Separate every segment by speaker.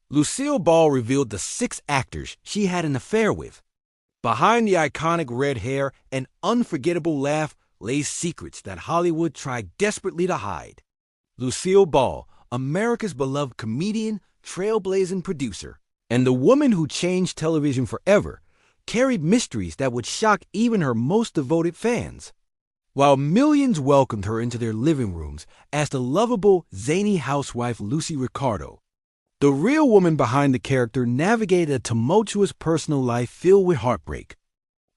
Speaker 1: Lucille Ball revealed the 6 actors she had an affair with. Behind the iconic red hair and unforgettable laugh lay secrets that Hollywood tried desperately to hide. Lucille Ball, America's beloved comedian, trailblazing producer, and the woman who changed television forever, carried mysteries that would shock even her most devoted fans. While millions welcomed her into their living rooms as the lovable, zany housewife Lucy Ricardo, the real woman behind the character navigated a tumultuous personal life filled with heartbreak,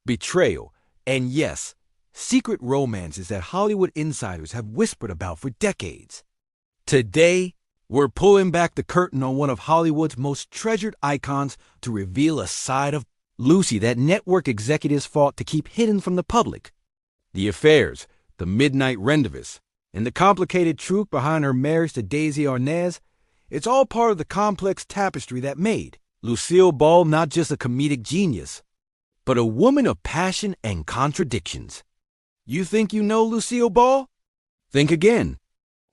Speaker 1: betrayal, and yes, secret romances that Hollywood insiders have whispered about for decades. Today, we're pulling back the curtain on one of Hollywood's most treasured icons to reveal a side of Lucy that network executives fought to keep hidden from the public. The affairs, the midnight rendezvous, and the complicated truth behind her marriage to Daisy Arnaz, it's all part of the complex tapestry that made Lucille Ball not just a comedic genius, but a woman of passion and contradictions. You think you know Lucille Ball? Think again.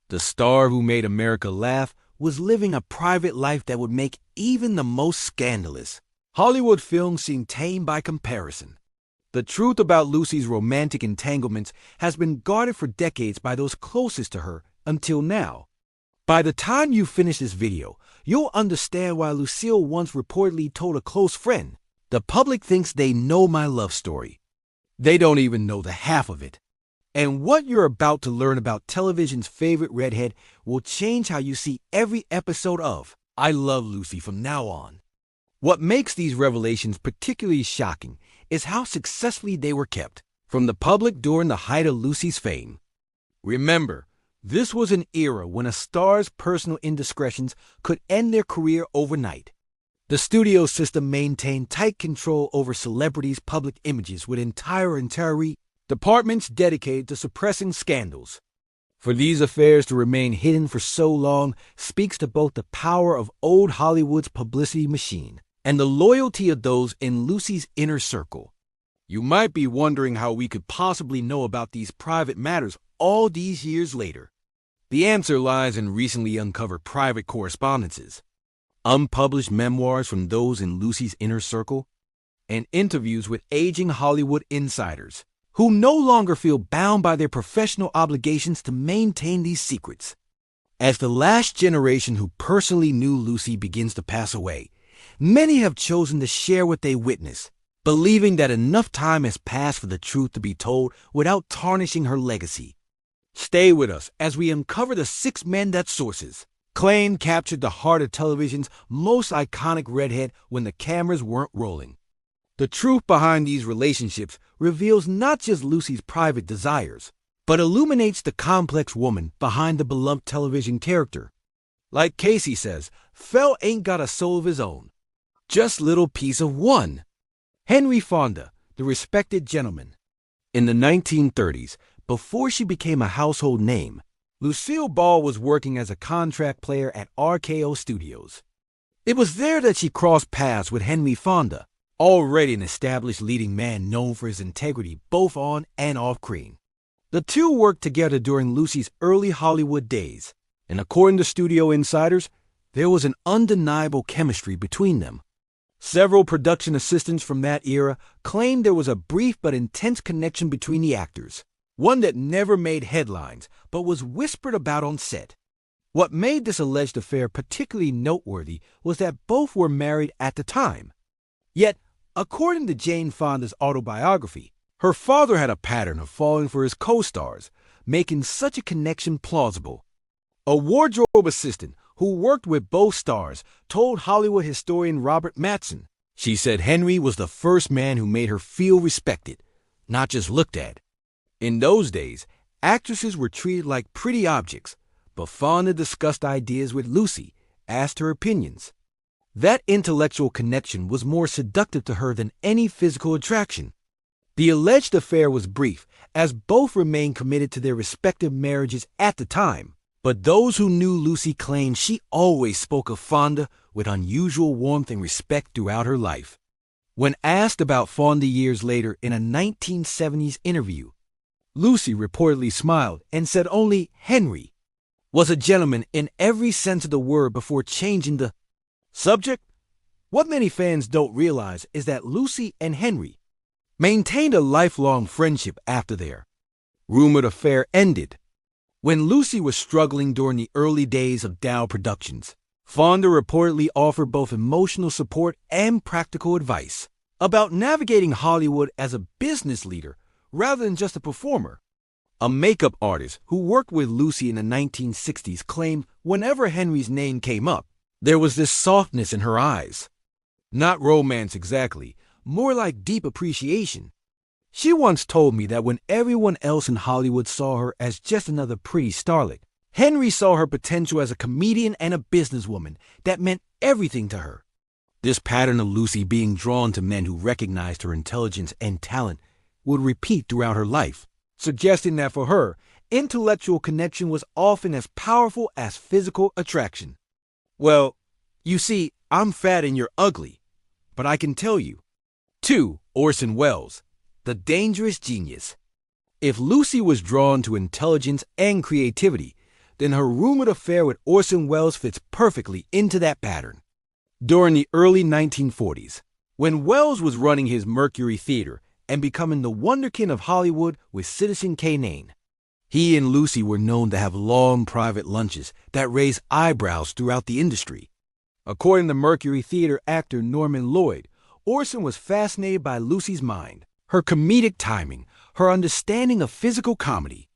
Speaker 1: The star who made America laugh was living a private life that would make even the most scandalous Hollywood films seem tame by comparison. The truth about Lucy's romantic entanglements has been guarded for decades by those closest to her until now. By the time you finish this video, you'll understand why Lucille once reportedly told a close friend, "The public thinks they know my love story. They don't even know the half of it." And what you're about to learn about television's favorite redhead will change how you see every episode of I Love Lucy from now on. What makes these revelations particularly shocking is how successfully they were kept from the public during the height of Lucy's fame. Remember, this was an era when a star's personal indiscretions could end their career overnight. The studio system maintained tight control over celebrities' public images with entire departments dedicated to suppressing scandals. For these affairs to remain hidden for so long speaks to both the power of old Hollywood's publicity machine and the loyalty of those in Lucy's inner circle. You might be wondering how we could possibly know about these private matters all these years later. The answer lies in recently uncovered private correspondences, unpublished memoirs from those in Lucy's inner circle, and interviews with aging Hollywood insiders who no longer feel bound by their professional obligations to maintain these secrets. As the last generation who personally knew Lucy begins to pass away, many have chosen to share what they witnessed, believing that enough time has passed for the truth to be told without tarnishing her legacy. Stay with us as we uncover the 6 men that sources claim captured the heart of television's most iconic redhead when the cameras weren't rolling. The truth behind these relationships reveals not just Lucy's private desires, but illuminates the complex woman behind the beloved television character. Like Casey says, Fell ain't got a soul of his own, just little piece of one. Henry Fonda, the respected gentleman. In the 1930s, before she became a household name, Lucille Ball was working as a contract player at RKO Studios. It was there that she crossed paths with Henry Fonda, already an established leading man known for his integrity both on and off screen. The two worked together during Lucy's early Hollywood days, and according to studio insiders, there was an undeniable chemistry between them. Several production assistants from that era claimed there was a brief but intense connection between the actors, one that never made headlines but was whispered about on set. What made this alleged affair particularly noteworthy was that both were married at the time. Yet, according to Jane Fonda's autobiography, her father had a pattern of falling for his co-stars, making such a connection plausible. A wardrobe assistant who worked with both stars told Hollywood historian Robert Mattson, she said Henry was the first man who made her feel respected, not just looked at. In those days, actresses were treated like pretty objects, but Fonda discussed ideas with Lucy, asked her opinions. That intellectual connection was more seductive to her than any physical attraction. The alleged affair was brief, as both remained committed to their respective marriages at the time, but those who knew Lucy claimed she always spoke of Fonda with unusual warmth and respect throughout her life. When asked about Fonda years later in a 1970s interview, Lucy reportedly smiled and said only Henry was a gentleman in every sense of the word before changing the Subject: what many fans don't realize is that Lucy and Henry maintained a lifelong friendship after their rumored affair ended. When Lucy was struggling during the early days of Dow Productions, Fonda reportedly offered both emotional support and practical advice about navigating Hollywood as a business leader rather than just a performer. A makeup artist who worked with Lucy in the 1960s claimed whenever Henry's name came up, there was this softness in her eyes. Not romance exactly, more like deep appreciation. She once told me that when everyone else in Hollywood saw her as just another pretty starlet, Henry saw her potential as a comedian and a businesswoman that meant everything to her. This pattern of Lucy being drawn to men who recognized her intelligence and talent would repeat throughout her life, suggesting that for her, intellectual connection was often as powerful as physical attraction. Well, you see, I'm fat and you're ugly, but I can tell you. 2. Orson Welles, the dangerous genius. If Lucy was drawn to intelligence and creativity, then her rumored affair with Orson Welles fits perfectly into that pattern. During the early 1940s, when Welles was running his Mercury Theater and becoming the wonderkin of Hollywood with Citizen Kane, he and Lucy were known to have long private lunches that raised eyebrows throughout the industry. According to Mercury Theater actor Norman Lloyd, Orson was fascinated by Lucy's mind, her comedic timing, her understanding of physical comedy.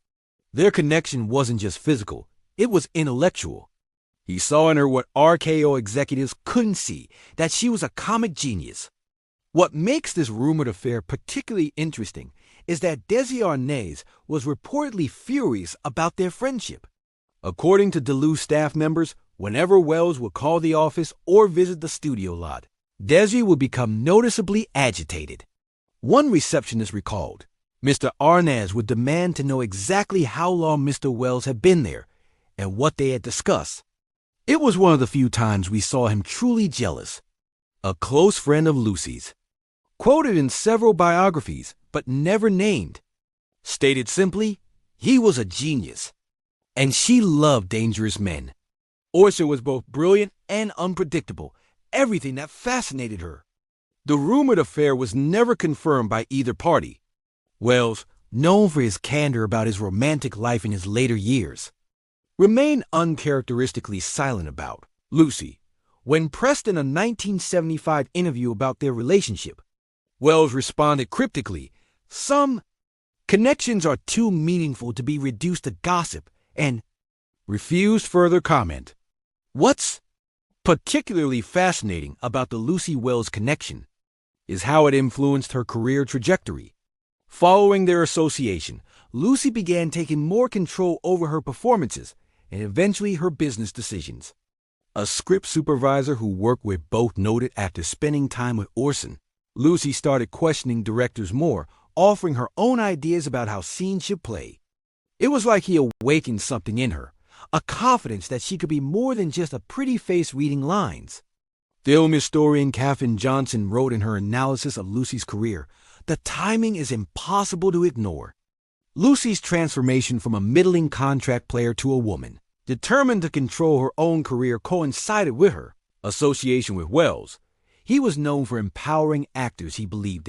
Speaker 1: Their connection wasn't just physical, it was intellectual. He saw in her what RKO executives couldn't see, that she was a comic genius. What makes this rumored affair particularly interesting is that Desi Arnaz was reportedly furious about their friendship. According to Duluth staff members, whenever Welles would call the office or visit the studio lot, Desi would become noticeably agitated. One receptionist recalled, Mr. Arnaz would demand to know exactly how long Mr. Welles had been there and what they had discussed. It was one of the few times we saw him truly jealous. A close friend of Lucy's, quoted in several biographies but never named, stated simply, he was a genius, and she loved dangerous men. Orson was both brilliant and unpredictable, everything that fascinated her. The rumored affair was never confirmed by either party. Welles, known for his candor about his romantic life in his later years, remained uncharacteristically silent about Lucy. When pressed in a 1975 interview about their relationship, Welles responded cryptically, some connections are too meaningful to be reduced to gossip, and refused further comment. What's particularly fascinating about the Lucy-Welles connection is how it influenced her career trajectory. Following their association, Lucy began taking more control over her performances and eventually her business decisions. A script supervisor who worked with both noted after spending time with Orson, Lucy started questioning directors more, offering her own ideas about how scenes should play. It was like he awakened something in her, a confidence that she could be more than just a pretty face reading lines. Film historian Katherine Johnson wrote in her analysis of Lucy's career, the timing is impossible to ignore. Lucy's transformation from a middling contract player to a woman, determined to control her own career, coincided with her association with Welles. He was known for empowering actors he believed in.